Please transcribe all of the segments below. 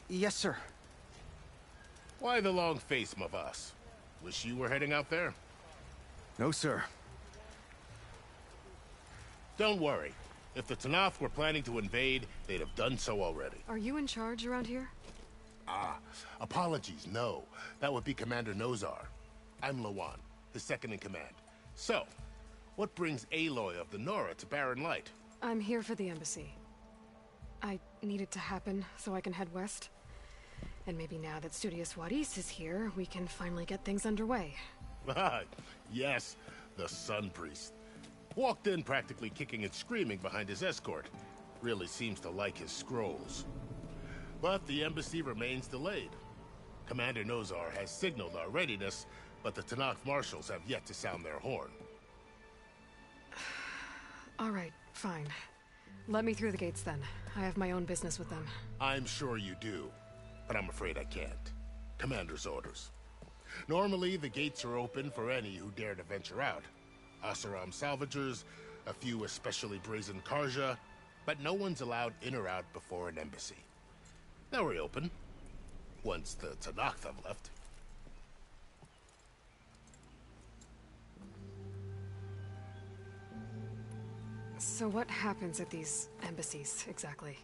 Yes, sir. Why the long face, Mavas? Wish you were heading out there? No, sir. Don't worry. If the Tanath were planning to invade, they'd have done so already. Are you in charge around here? Apologies, no. That would be Commander Nozar. I'm Lawan, his second in command. So, what brings Aloy of the Nora to Barren Light? I'm here for the embassy. I need it to happen so I can head west. And maybe now that Studious Wadis is here, we can finally get things underway. Yes, the Sun Priest. Walked in practically kicking and screaming behind his escort. Really seems to like his scrolls. But the embassy remains delayed. Commander Nozar has signaled our readiness, but the Tenakth marshals have yet to sound their horn. All right, fine. Let me through the gates then. I have my own business with them. I'm sure you do, but I'm afraid I can't. Commander's orders. Normally, the gates are open for any who dare to venture out. Asaram salvagers, a few especially brazen Karja, but no one's allowed in or out before an embassy. They'll reopen, once the Tenakth have left. So what happens at these embassies, exactly?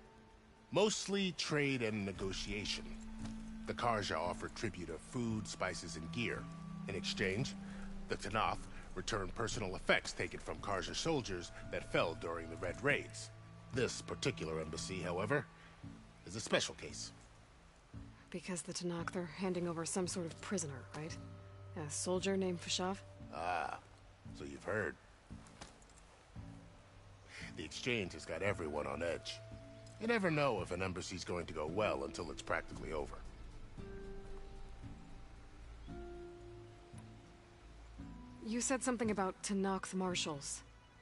Mostly trade and negotiation. The Karja offer tribute of food, spices, and gear. In exchange, the Tenakth return personal effects taken from Karja soldiers that fell during the Red Raids. This particular embassy, however, is a special case. Because the Tenakth are handing over some sort of prisoner, right? A soldier named Fashav? Ah, so you've heard. The exchange has got everyone on edge. You never know if an embassy's going to go well until it's practically over. You said something about Tenakth marshals.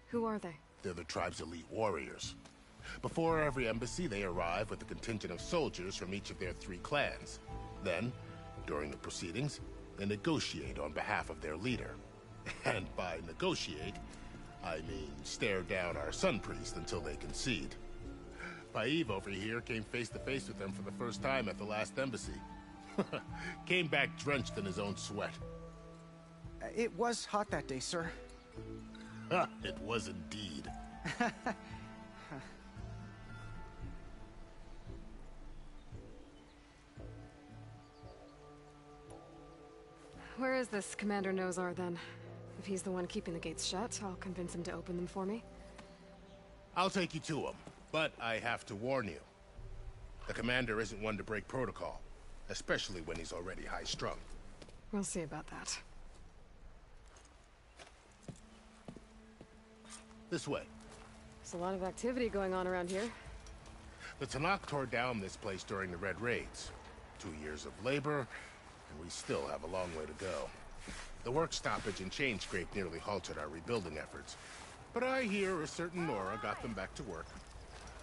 Who are they? They're the tribe's elite warriors. Before every embassy, they arrive with a contingent of soldiers from each of their 3 clans. Then, during the proceedings, they negotiate on behalf of their leader. And by negotiate, I mean stare down our Sun Priest until they concede. Paiv over here came face to face with them for the first time at the last embassy. Came back drenched in his own sweat. It was hot that day, sir. It was indeed. Where is this Commander Nozar, then? If he's the one keeping the gates shut, I'll convince him to open them for me. I'll take you to him, but I have to warn you. The commander isn't one to break protocol, especially when he's already high-strung. We'll see about that. This way. There's a lot of activity going on around here. The Tenakth tore down this place during the Red Raids. 2 years of labor, and we still have a long way to go. The work stoppage and chain scrape nearly halted our rebuilding efforts. But I hear a certain Nora got them back to work.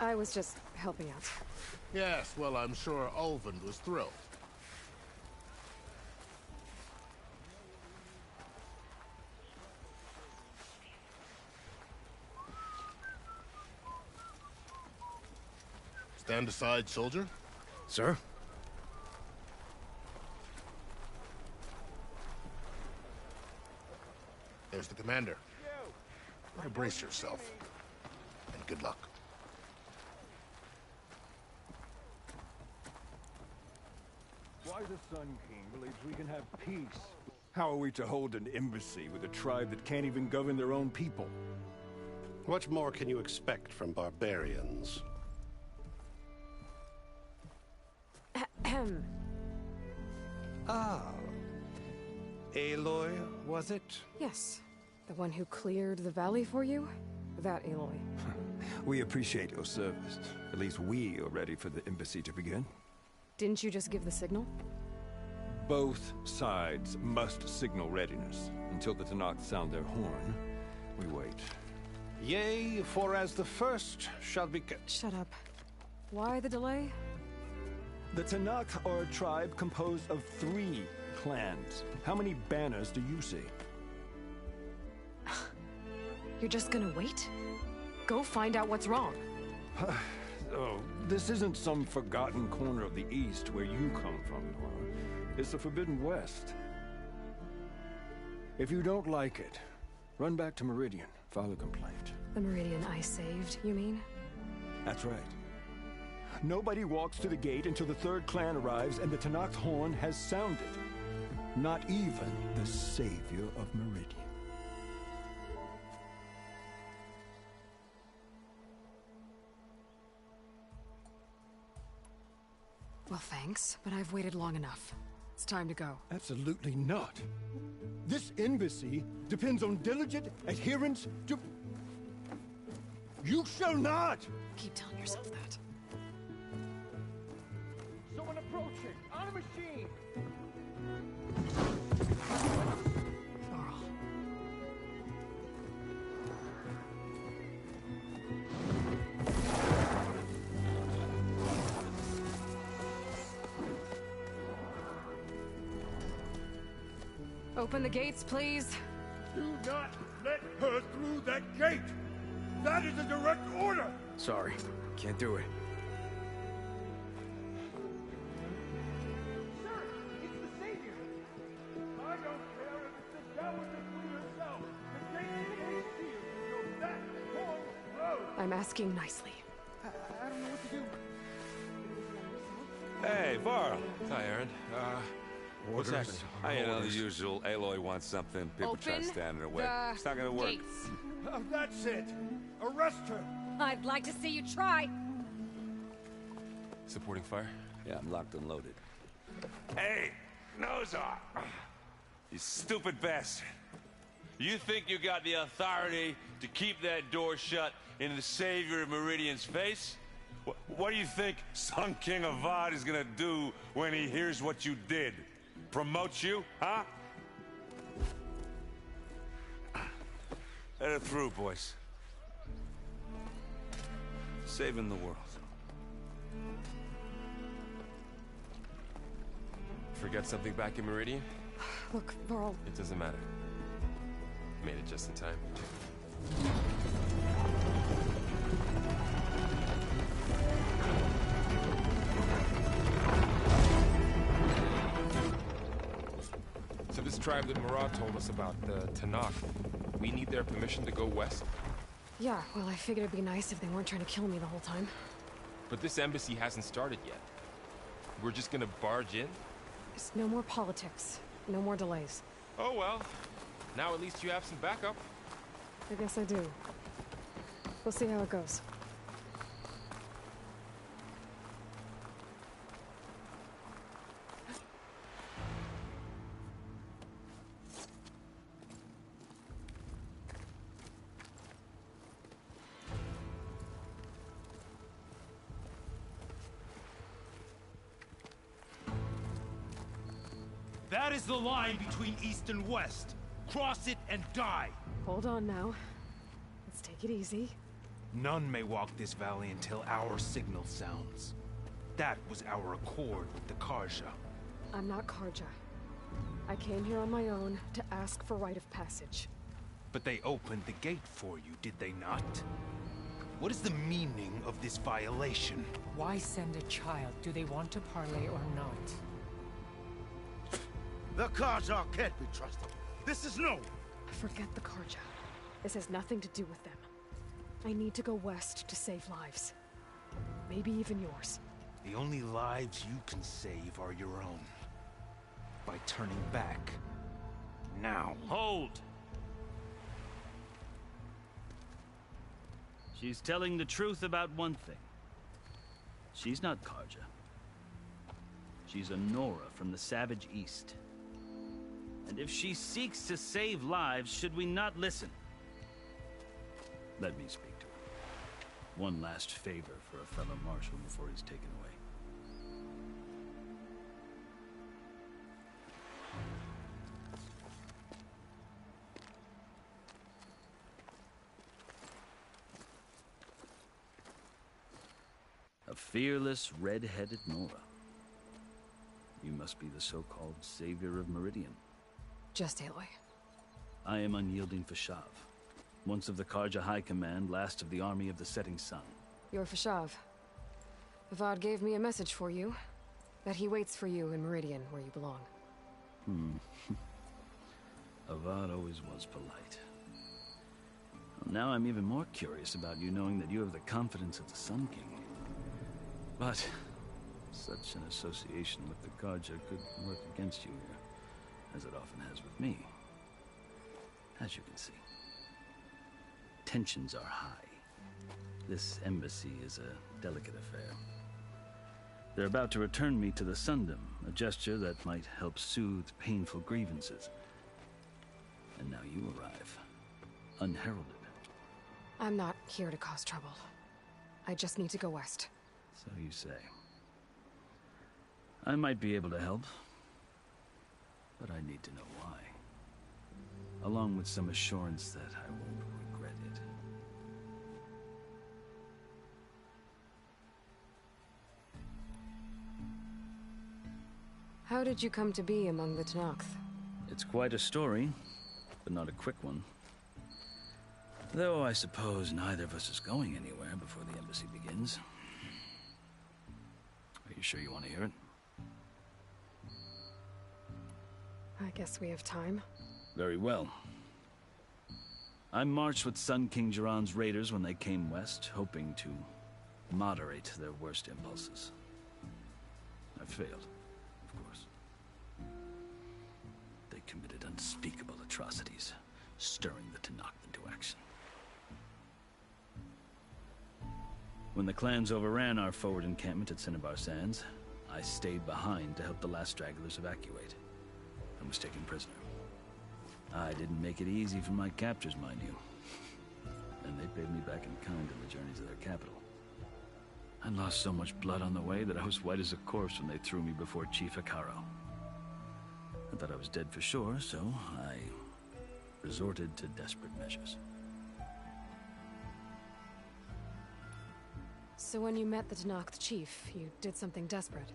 I was just helping out. Yes, well, I'm sure Ulvund was thrilled. Stand aside, soldier. Sir? There's the commander. Better brace yourself. And good luck. Why the Sun King believes we can have peace. How are we to hold an embassy with a tribe that can't even govern their own people? What more can you expect from barbarians? Ahem. Ah. Aloy, was it? Yes. The one who cleared the valley for you? That Aloy. We appreciate your service. At least we are ready for the embassy to begin. Didn't you just give the signal? Both sides must signal readiness. Until the Tenakth sound their horn, we wait. Yea, for as the first shall be... Shut up. Why the delay? The Tenakth are a tribe composed of 3 clans. How many banners do you see? You're just gonna wait? Go find out what's wrong. Oh, This isn't some forgotten corner of the East where you come from, Nora. It's the Forbidden West. If you don't like it, run back to Meridian, file a complaint. The Meridian I saved, you mean? That's right. Nobody walks to the gate until the third clan arrives and the Tenakth horn has sounded. Not even the savior of Meridian. Well, thanks, but I've waited long enough. It's time to go. Absolutely not. This embassy depends on diligent adherence to... You shall not! Keep telling yourself that. Someone approaching! On a machine! Varl. Open the gates, please. Do not let her through that gate! That is a direct order! Sorry. Can't do it. Sir, it's the Savior! I don't care if it's the Dowager Queen herself! The gate is sealed, so that horn blows! I'm asking nicely. I don't know what to do. Hey, Varl. Hi, Aaron. What's happening? I know the usual. Aloy wants something. People try to stand in her way. It's not gonna work. Gates. That's it! Arrest her! I'd like to see you try. Supporting fire? Yeah, I'm locked and loaded. Hey, Nozar! You stupid bastard. You think you got the authority to keep that door shut in the savior of Meridian's face? What do you think Sun King Avad is gonna do when he hears what you did? Promote you, huh? Let it through, boys. Saving the world. Forget something back in Meridian? Look, Varl, It doesn't matter. Made it just in time. So this tribe that Murad told us about, the Tenakth, we need their permission to go west? yeah, well, I figured it'd be nice if they weren't trying to kill me the whole time. But this embassy hasn't started yet. We're just gonna barge in? It's no more politics. No more delays. Oh well. Now at least you have some backup. I guess I do. We'll see how it goes. That is the line between East and West. Cross it and die. Hold on now. Let's take it easy. None may walk this valley until our signal sounds. That was our accord with the Karja. I'm not Karja. I came here on my own to ask for rite of passage. But they opened the gate for you, did they not? What is the meaning of this violation? Why send a child? Do they want to parley or not? The Karja can't be trusted. This is no... Forget the Karja. This has nothing to do with them. I need to go west to save lives. Maybe even yours. The only lives you can save are your own. By turning back. Now. Hold! She's telling the truth about one thing. She's not Karja. She's a Nora from the Savage East. And if she seeks to save lives, should we not listen? Let me speak to her. One last favor for a fellow marshal before he's taken away. A fearless, red-headed Nora. You must be the so-called savior of Meridian. Just Aloy. I am Unyielding Fashav, once of the Karja High Command, last of the army of the Setting Sun. You're Fashav. Avad gave me a message for you. That he waits for you in Meridian, where you belong. Avad always was polite. Well, now I'm even more curious about you knowing that you have the confidence of the Sun King. But such an association with the Carja could work against you here, as it often has with me. As you can see, tensions are high. This embassy is a delicate affair. They're about to return me to the Sundom, a gesture that might help soothe painful grievances. And now you arrive, unheralded. I'm not here to cause trouble. I just need to go west. So you say. I might be able to help, but I need to know why. Along with some assurance that I won't regret it. How did you come to be among the Tenakth? It's quite a story, but not a quick one. Though I suppose neither of us is going anywhere before the embassy begins. Are you sure you want to hear it? I guess we have time. Very well. I marched with Sun King Jiran's raiders when they came west, hoping to moderate their worst impulses. I failed, of course. They committed unspeakable atrocities, stirring the Tenakth into action. When the clans overran our forward encampment at Cinnabar Sands, I stayed behind to help the last stragglers evacuate. I was taken prisoner. I didn't make it easy for my captors, mind you. And they paid me back in kind in the journey to their capital. I lost so much blood on the way that I was white as a corpse when they threw me before Chief Hekarro. I thought I was dead for sure, so I resorted to desperate measures. So when you met the Tenakth chief, you did something desperate?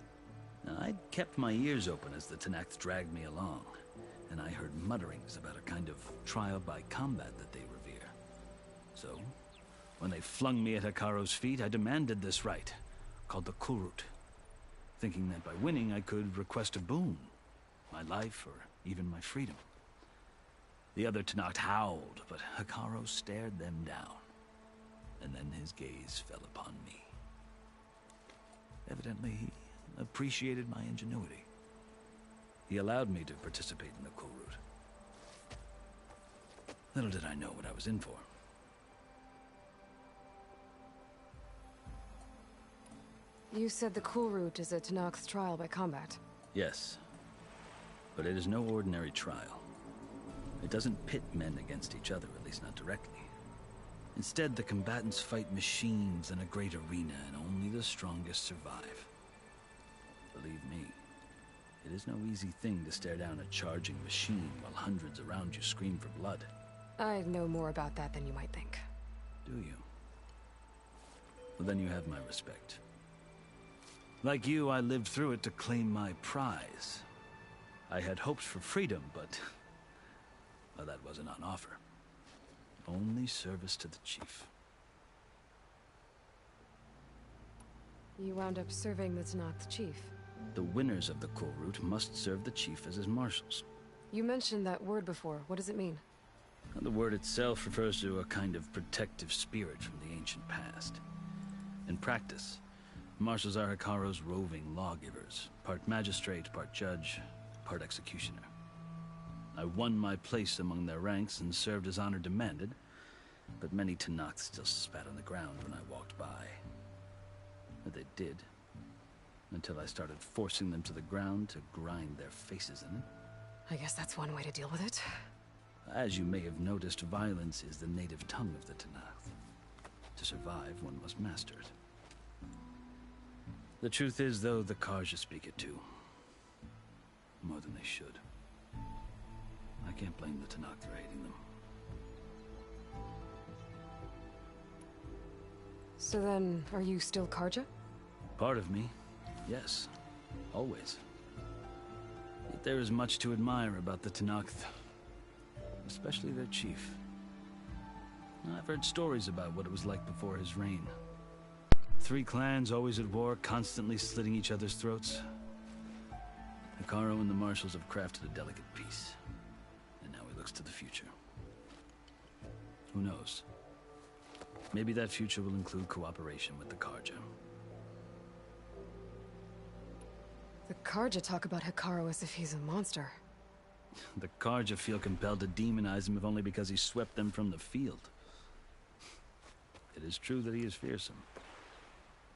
I'd kept my ears open as the Tenakth dragged me along, and I heard mutterings about a kind of trial by combat that they revere. So, when they flung me at Hekarro's feet, I demanded this rite, called the Kulrut, thinking that by winning I could request a boon, my life or even my freedom. The other Tenakth howled, but Hekarro stared them down, and then his gaze fell upon me. Evidently, he appreciated my ingenuity. He allowed me to participate in the Kulrut. Little did I know what I was in for. You said the Kulrut is a Tenakth trial by combat. Yes, but it is no ordinary trial. It doesn't pit men against each other, at least not directly. Instead, the combatants fight machines in a great arena, and only the strongest survive. Believe me, it is no easy thing to stare down a charging machine while hundreds around you scream for blood. I know more about that than you might think. Do you? Well, then you have my respect. Like you, I lived through it to claim my prize. I had hopes for freedom, but well, that wasn't on offer. Only service to the chief. You wound up serving the Tenakth chief. The winners of the Kulrut must serve the chief as his marshals. You mentioned that word before. What does it mean? The word itself refers to a kind of protective spirit from the ancient past. In practice, marshals are Hekarro's roving lawgivers, part magistrate, part judge, part executioner. I won my place among their ranks and served as honor demanded, but many Tenakth still spat on the ground when I walked by. But they did, until I started forcing them to the ground to grind their faces in it. I guess that's one way to deal with it. As you may have noticed, violence is the native tongue of the Tenakth. To survive, one must master it. The truth is, though, the Carja speak it too. More than they should. I can't blame the Tenakth for hating them. So then, are you still Carja? Part of me, yes. Always. Yet there is much to admire about the Tenakth. Especially their chief. I've heard stories about what it was like before his reign. Three clans always at war, constantly slitting each other's throats. Hekarro and the Marshals have crafted a delicate peace. And now he looks to the future. Who knows? Maybe that future will include cooperation with the Carja. The Carja talk about Hekarro as if he's a monster. The Carja feel compelled to demonize him if only because he swept them from the field. It is true that he is fearsome.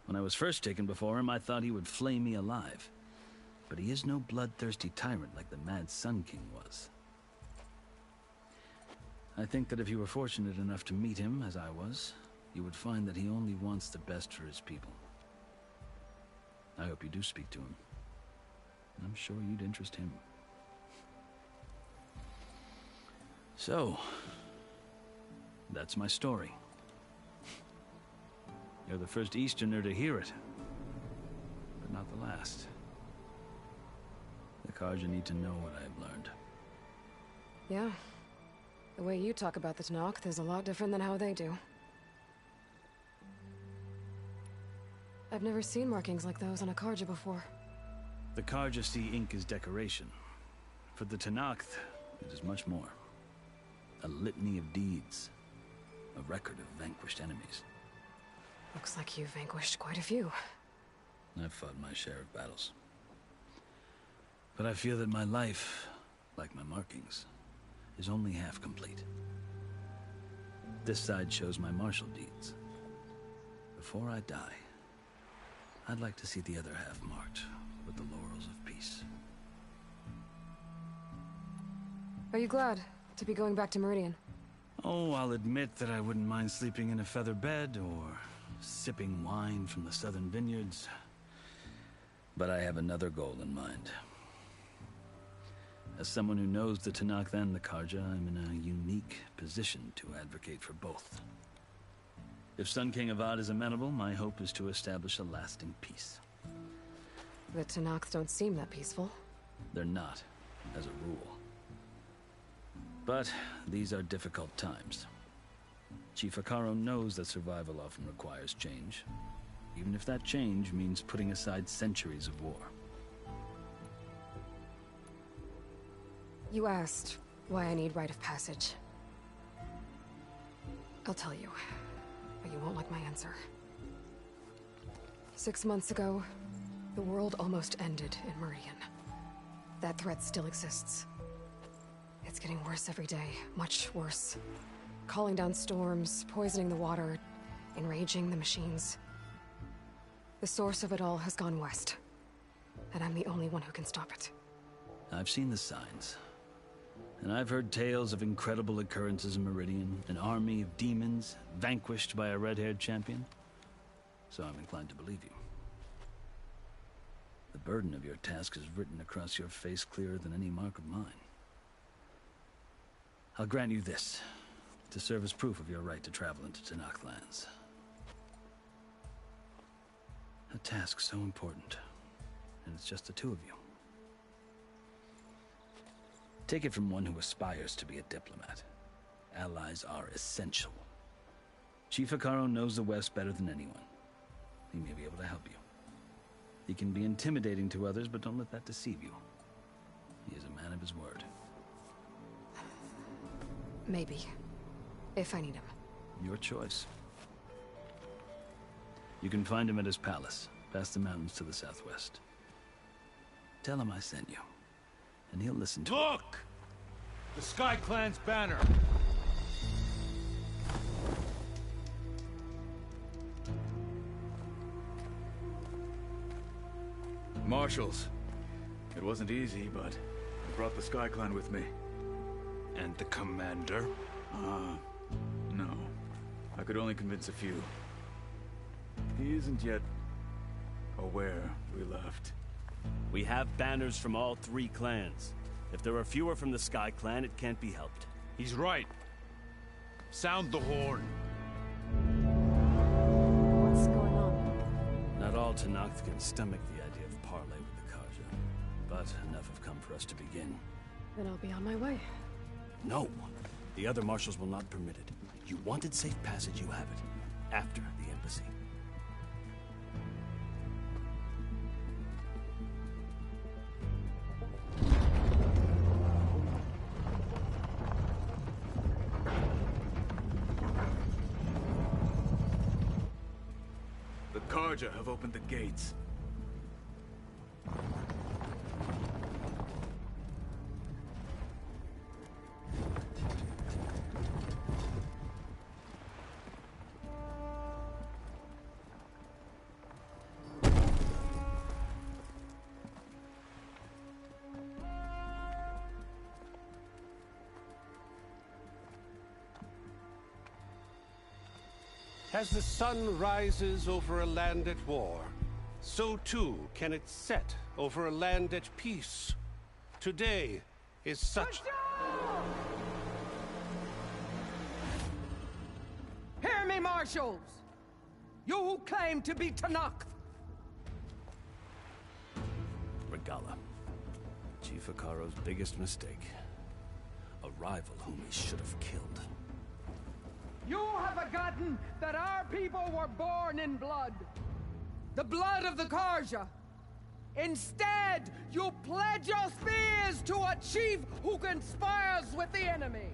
When I was first taken before him, I thought he would flay me alive. But he is no bloodthirsty tyrant like the Mad Sun King was. I think that if you were fortunate enough to meet him, as I was, you would find that he only wants the best for his people. I hope you do speak to him. I'm sure you'd interest him. So, that's my story. You're the first Easterner to hear it, but not the last. The Carja need to know what I have learned. Yeah. The way you talk about the Tenakth is a lot different than how they do. I've never seen markings like those on a Carja before. The Carja see ink as decoration. For the Tenakth, it is much more. A litany of deeds. A record of vanquished enemies. Looks like you've vanquished quite a few. I've fought my share of battles. But I feel that my life, like my markings, is only half complete. This side shows my martial deeds. Before I die, I'd like to see the other half marked with the laurels of peace. Are you glad to be going back to Meridian? Oh, I'll admit that I wouldn't mind sleeping in a feather bed or sipping wine from the southern vineyards. But I have another goal in mind. As someone who knows the Tenakth and the Carja, I'm in a unique position to advocate for both. If Sun King Avad is amenable, my hope is to establish a lasting peace. The Tenakth don't seem that peaceful. They're not, as a rule. But these are difficult times. Chief Hekarro knows that survival often requires change, even if that change means putting aside centuries of war. You asked why I need rite of passage. I'll tell you, but you won't like my answer. 6 months ago, the world almost ended in Meridian. That threat still exists. It's getting worse every day, much worse. Calling down storms, poisoning the water, enraging the machines. The source of it all has gone west, and I'm the only one who can stop it. I've seen the signs. And I've heard tales of incredible occurrences in Meridian, an army of demons vanquished by a red-haired champion. So I'm inclined to believe you. The burden of your task is written across your face clearer than any mark of mine. I'll grant you this, to serve as proof of your right to travel into Tenakth lands. A task so important, and it's just the two of you. Take it from one who aspires to be a diplomat. Allies are essential. Chief Hekarro knows the West better than anyone. He may be able to help you. He can be intimidating to others, but don't let that deceive you. He is a man of his word. Maybe. If I need him. Your choice. You can find him at his palace, past the mountains to the southwest. Tell him I sent you, and he'll listen to it. Look! The Sky Clan's banner! Marshals. It wasn't easy, but I brought the Sky Clan with me. And the commander? No. I could only convince a few. He isn't yet aware we left. We have banners from all 3 clans. If there are fewer from the Sky Clan, it can't be helped. He's right. Sound the horn. What's going on? Not all Tenakth can stomach the idea of parley with the Carja, but enough have come for us to begin. Then I'll be on my way. No. The other marshals will not permit it. You wanted safe passage, you have it. After the embassy. Carja have opened the gates. As the sun rises over a land at war, so too can it set over a land at peace. Today is such... Hear me, marshals! You who claim to be Tenakth! Regalla. Chief Hekarro's biggest mistake. A rival whom he should have killed. You have forgotten that our people were born in blood. The blood of the Carja. Instead, you pledge your spears to a chief who conspires with the enemy.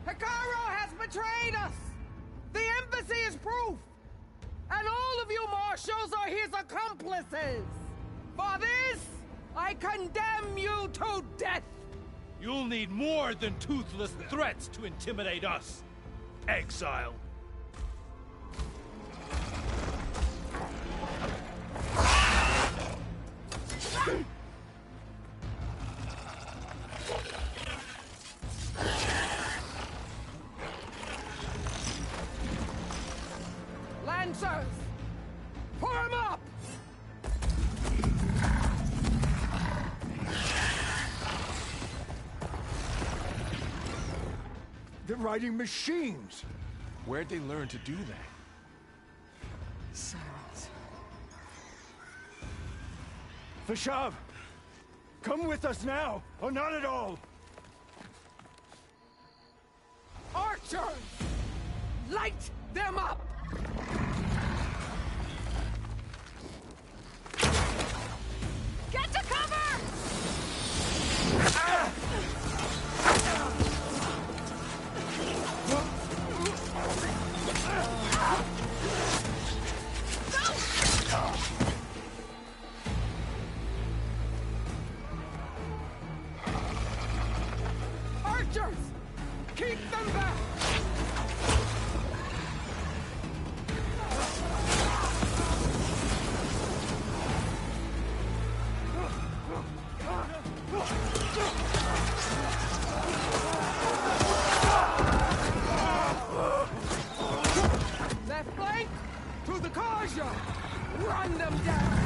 Hekarro has betrayed us! The embassy is proof! And all of you marshals are his accomplices! For this, I condemn you to death! You'll need more than toothless threats to intimidate us. Exile. Lancers! Form up! They're riding machines! Where'd they learn to do that? Silence. Vashav! Come with us now, or not at all! Archers! Light them up! Get to cover! Archers! Keep them back! Left flank! To the Carja! Run them down!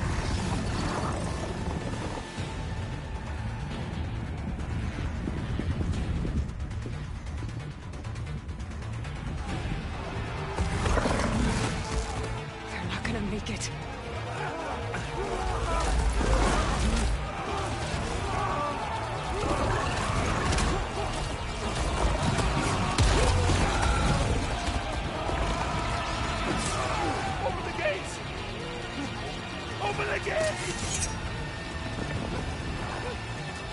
They're not gonna make it. Open the gates! Open the gates!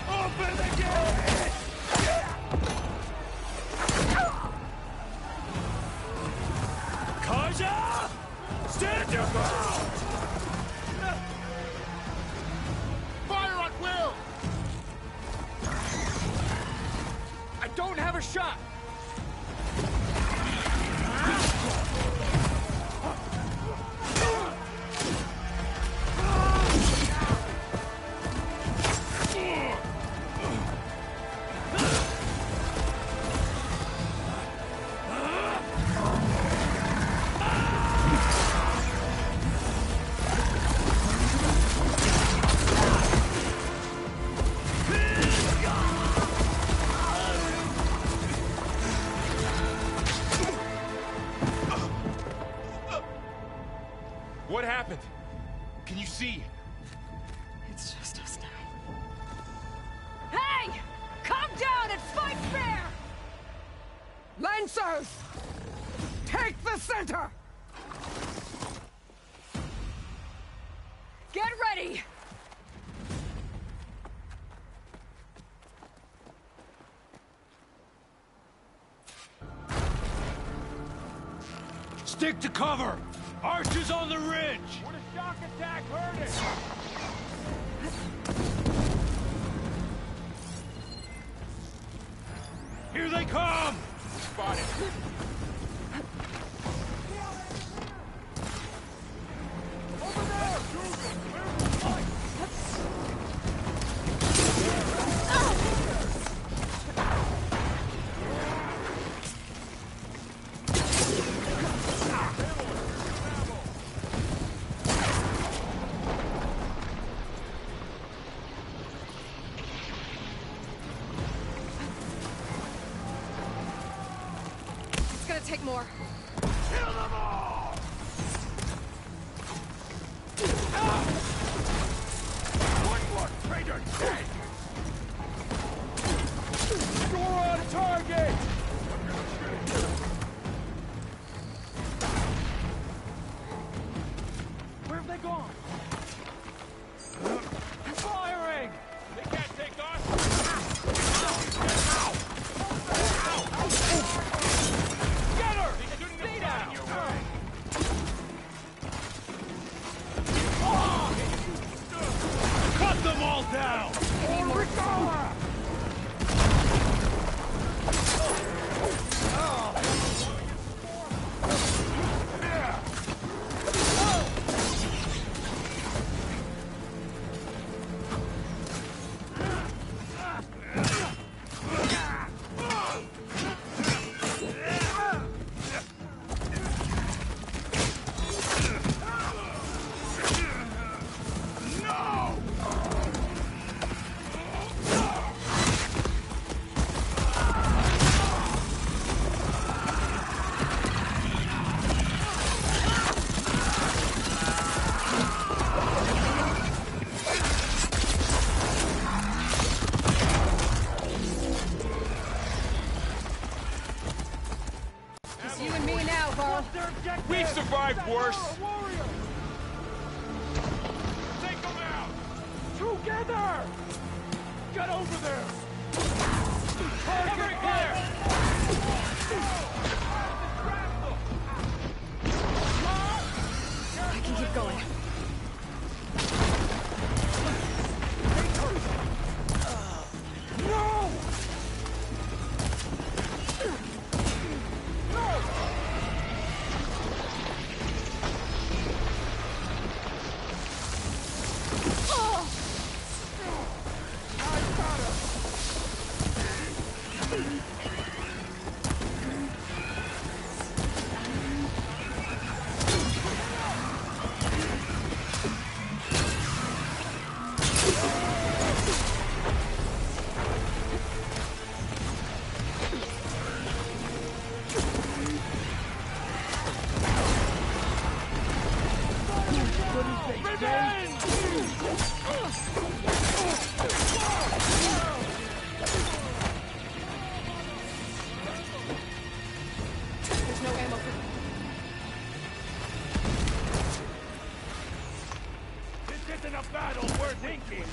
Open the gates! Carja! Stand your ground! Fire at will! I don't have a shot! What happened? Can you see? It's just us now. Hey! Calm down and fight fair! Lancers! Take the center! Get ready! Stick to cover! Archers on the ridge! Would a shock attack hurt it? Here they come! Spotted. Over there! Where's the fight? It's gonna take more. Kill them all! One more traitor dead! You're on target! Where have they gone? Firing! They can't take us! Get her! Stay down! Cut them all down! Regala! It's you and me now, Varl. We've survived worse! Take them out! Together! Get over there! Target clear! I can keep going. No! There's no ammo for... This isn't a battle worth inking!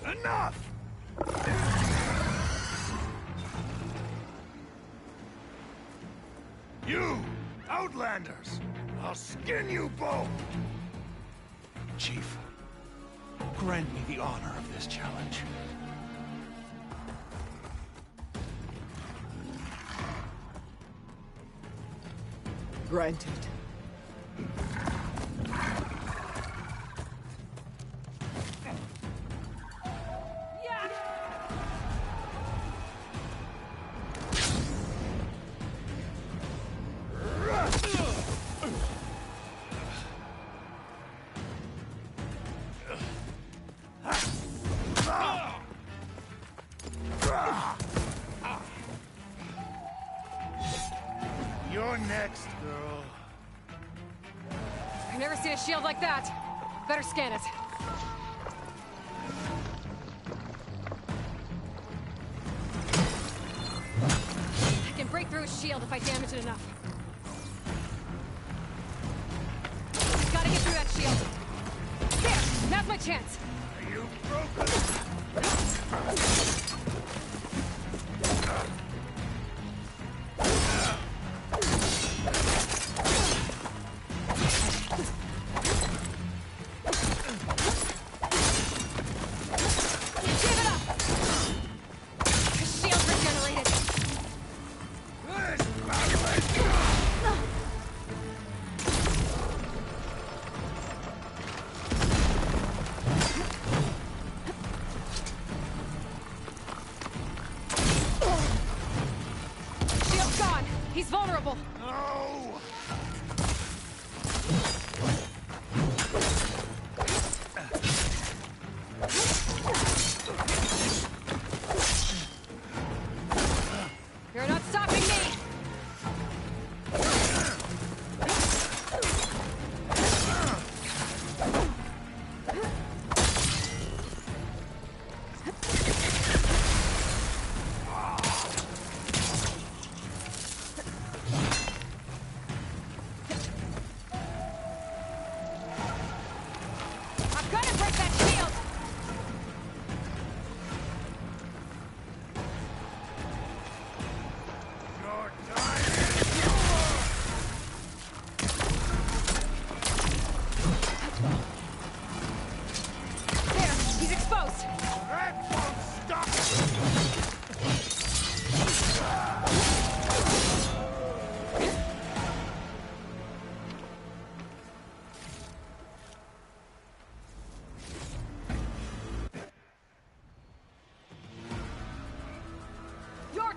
Enough! You, Outlanders! I'll skin you both! Chief, grant me the honor of this challenge. Granted. Ah! You're next, girl. I've never seen a shield like that. Better scan it. I can break through his shield if I damage it enough. Gotta get through that shield. There! Now's my chance! You broken! He's vulnerable! No! You're not stopping me!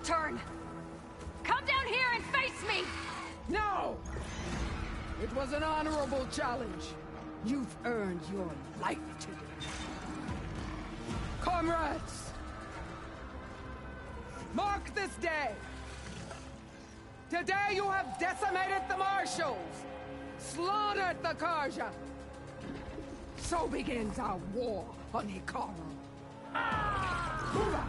Turn! Come down here and face me! No! It was an honorable challenge. You've earned your life today. Comrades! Mark this day! Today you have decimated the Marshals! Slaughtered the Karja! So begins our war on Hekarro. Move out!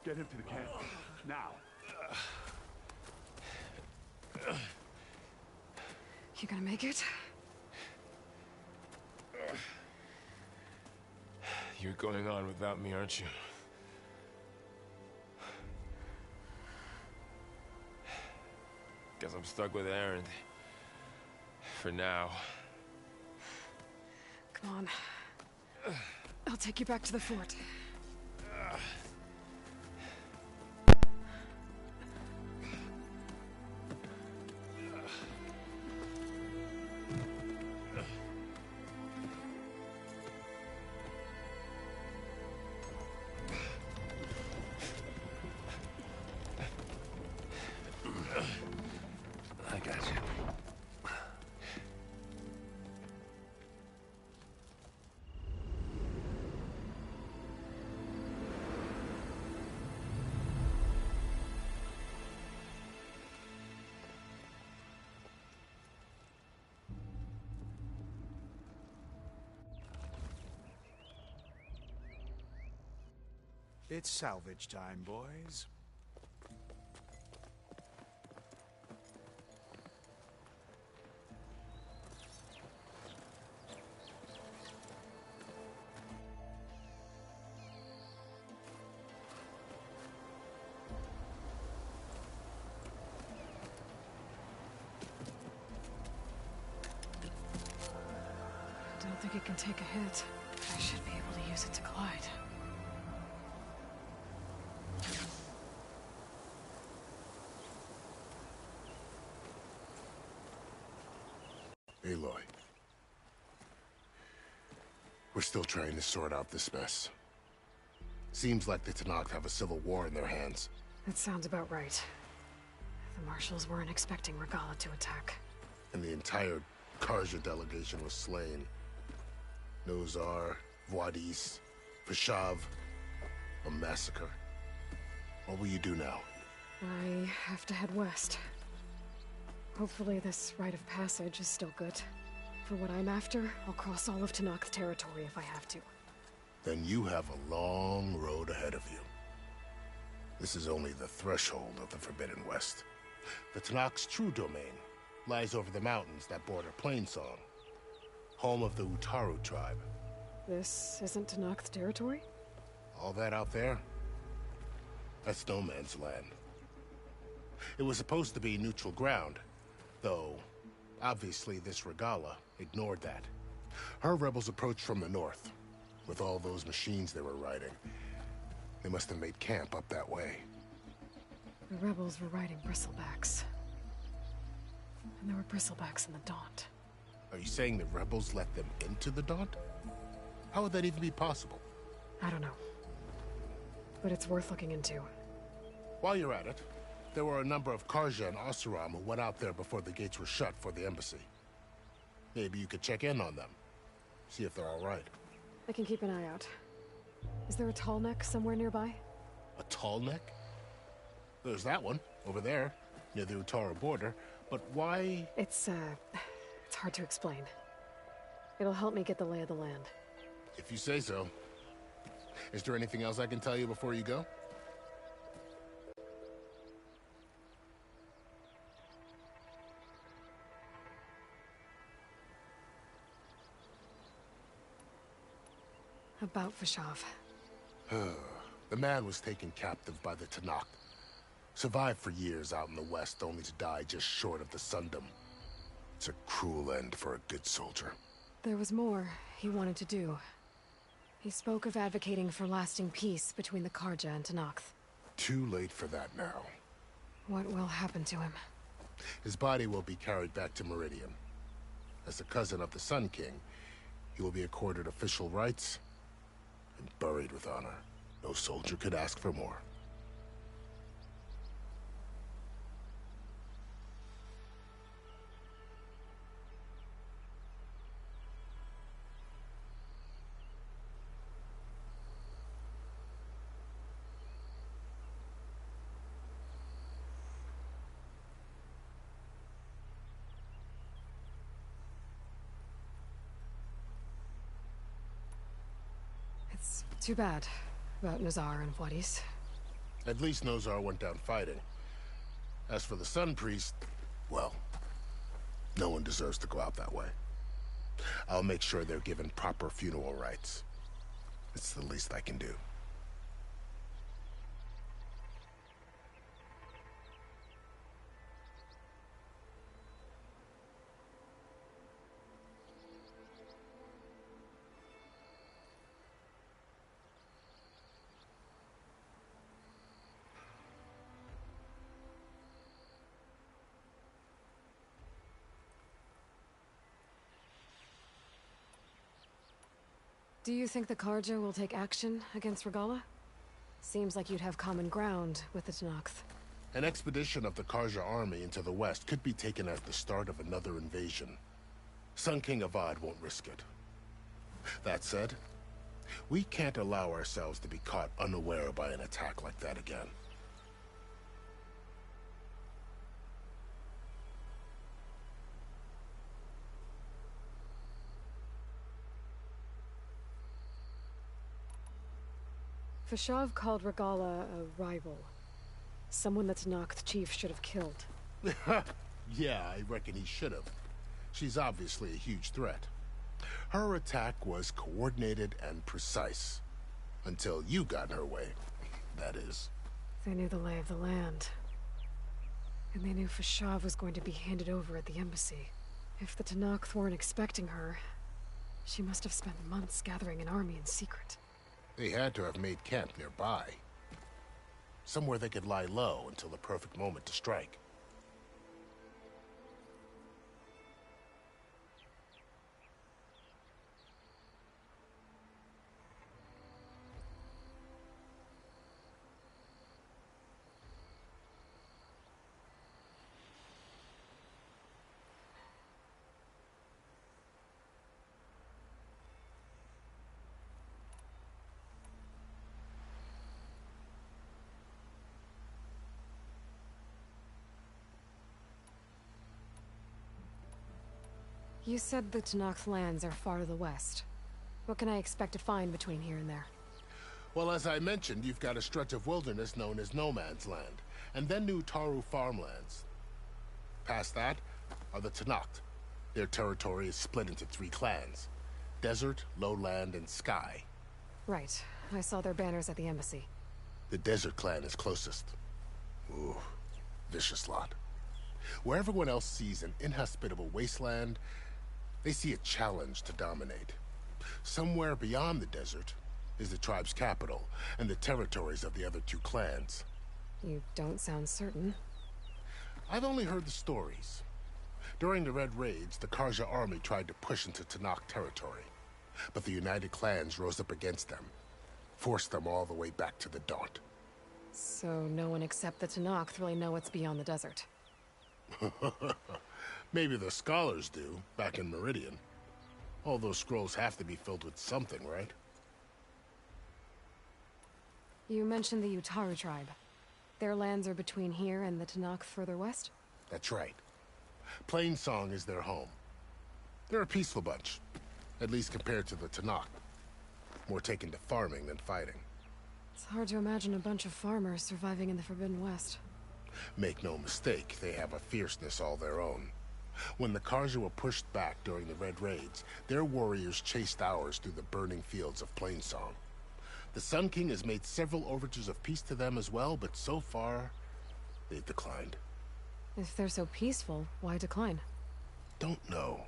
Get him to the camp. Now. You gonna make it? You're going on without me, aren't you? Guess I'm stuck with Erend. For now. Come on. I'll take you back to the fort. I got you. It's salvage time, boys. I don't think it can take a hit. I should be able to use it to glide. Aloy. We're still trying to sort out this mess. Seems like the Tenakth have a civil war in their hands. That sounds about right. The Marshals weren't expecting Regalla to attack. And the entire Carja delegation was slain. Nozar, Vuadis, Fashav. A massacre. What will you do now? I have to head west. Hopefully this rite of passage is still good. For what I'm after, I'll cross all of Tenakth territory if I have to. Then you have a long road ahead of you. This is only the threshold of the Forbidden West. The Tenakth's true domain lies over the mountains that border Plainsong, home of the Utaru tribe. This isn't Tenakth territory? All that out there? That's no man's land. It was supposed to be neutral ground, though obviously this Regalla ignored that. Her rebels approached from the north. With all those machines they were riding, they must have made camp up that way. The rebels were riding bristlebacks. And there were bristlebacks in the Daunt. Are you saying the rebels let them into the Daunt? How would that even be possible? I don't know. But it's worth looking into. While you're at it, there were a number of Carja and Oseram who went out there before the gates were shut for the embassy. Maybe you could check in on them. See if they're all right. I can keep an eye out. Is there a tall neck somewhere nearby? A tall neck? There's that one, over there, near the Utaru border. But why? It's hard to explain. It'll help me get the lay of the land. If you say so. Is there anything else I can tell you before you go? About Fashav. The man was taken captive by the Tenakth. Survived for years out in the west, only to die just short of the Sundom. It's a cruel end for a good soldier. There was more he wanted to do. He spoke of advocating for lasting peace between the Carja and Tenakth. Too late for that now. What will happen to him? His body will be carried back to Meridian. As a cousin of the Sun King, he will be accorded official rights and buried with honor. No soldier could ask for more. It's too bad about Nozar and Vuadis. At least Nozar went down fighting. As for the Sun Priest, well, no one deserves to go out that way. I'll make sure they're given proper funeral rites. It's the least I can do. Do you think the Carja will take action against Regalla? Seems like you'd have common ground with the Tenakth. An expedition of the Carja army into the west could be taken as the start of another invasion. Sun King Avad won't risk it. That said, we can't allow ourselves to be caught unaware by an attack like that again. Fashav called Regalla a rival. Someone that Tenakth chief should have killed. Yeah, I reckon he should have. She's obviously a huge threat. Her attack was coordinated and precise. Until you got in her way, that is. They knew the lay of the land. And they knew Fashav was going to be handed over at the embassy. If the Tenakth weren't expecting her, she must have spent months gathering an army in secret. They had to have made camp nearby. Somewhere they could lie low until the perfect moment to strike. You said the Tenakth lands are far to the west. What can I expect to find between here and there? Well, as I mentioned, you've got a stretch of wilderness known as No Man's Land, and then New Taru farmlands. Past that are the Tenakth. Their territory is split into 3 clans: Desert, Lowland, and Sky. Right. I saw their banners at the embassy. The Desert clan is closest. Ooh, vicious lot. Where everyone else sees an inhospitable wasteland, they see a challenge to dominate. Somewhere beyond the desert is the tribe's capital and the territories of the other 2 clans. You don't sound certain. I've only heard the stories. During the Red Raids, the Karja army tried to push into Tenakth territory, but the United Clans rose up against them, forced them all the way back to the Daunt. So no one except the Tenakth really know what's beyond the desert. Maybe the scholars do, back in Meridian. All those scrolls have to be filled with something, right? You mentioned the Utaru tribe. Their lands are between here and the Tenakth further west? That's right. Plainsong is their home. They're a peaceful bunch, at least compared to the Tenakth. More taken to farming than fighting. It's hard to imagine a bunch of farmers surviving in the Forbidden West. Make no mistake, they have a fierceness all their own. When the Karja were pushed back during the Red Raids, their warriors chased ours through the burning fields of Plainsong. The Sun King has made several overtures of peace to them as well, but so far, they've declined. If they're so peaceful, why decline? Don't know.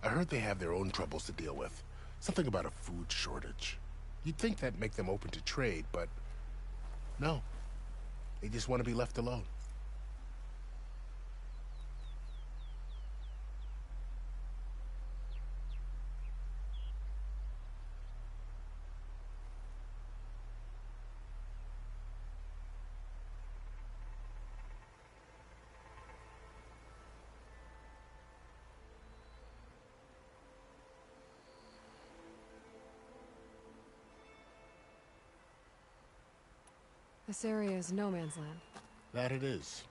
I heard they have their own troubles to deal with. Something about a food shortage. You'd think that'd make them open to trade, but no. They just want to be left alone. This area is no man's land. That it is.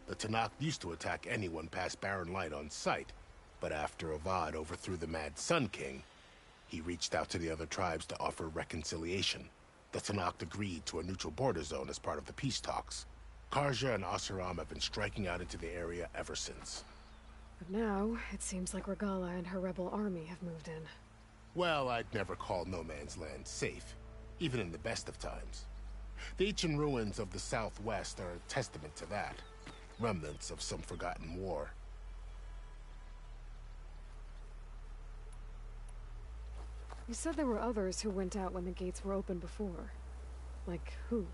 The Tenakth used to attack anyone past Barren Light on sight, but after Avad overthrew the Mad Sun King, he reached out to the other tribes to offer reconciliation. The Tenakth agreed to a neutral border zone as part of the peace talks. Karja and Oseram have been striking out into the area ever since. But now, it seems like Regalla and her rebel army have moved in. Well, I'd never call No Man's Land safe, even in the best of times. The ancient ruins of the Southwest are a testament to that. Remnants of some forgotten war. You said there were others who went out when the gates were open before. Like who?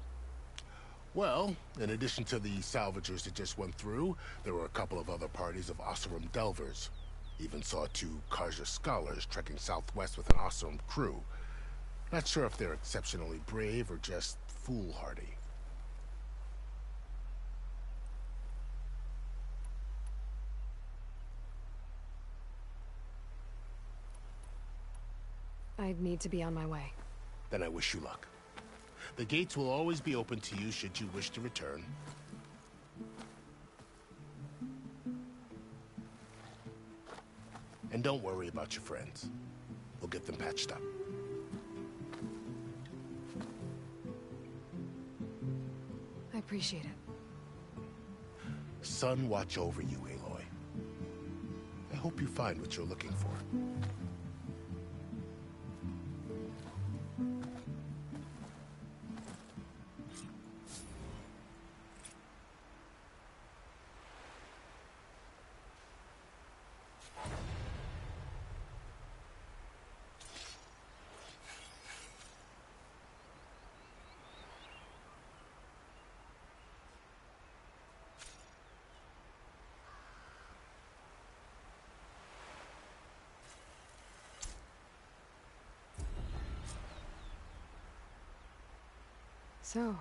Well, in addition to the salvagers that just went through, there were a couple of other parties of Oseram delvers. Even saw 2 Karja scholars trekking southwest with an Oseram crew. Not sure if they're exceptionally brave or just foolhardy. I'd need to be on my way. Then I wish you luck. The gates will always be open to you should you wish to return. And don't worry about your friends. We'll get them patched up. I appreciate it. Sun watch over you, Aloy. I hope you find what you're looking for. So,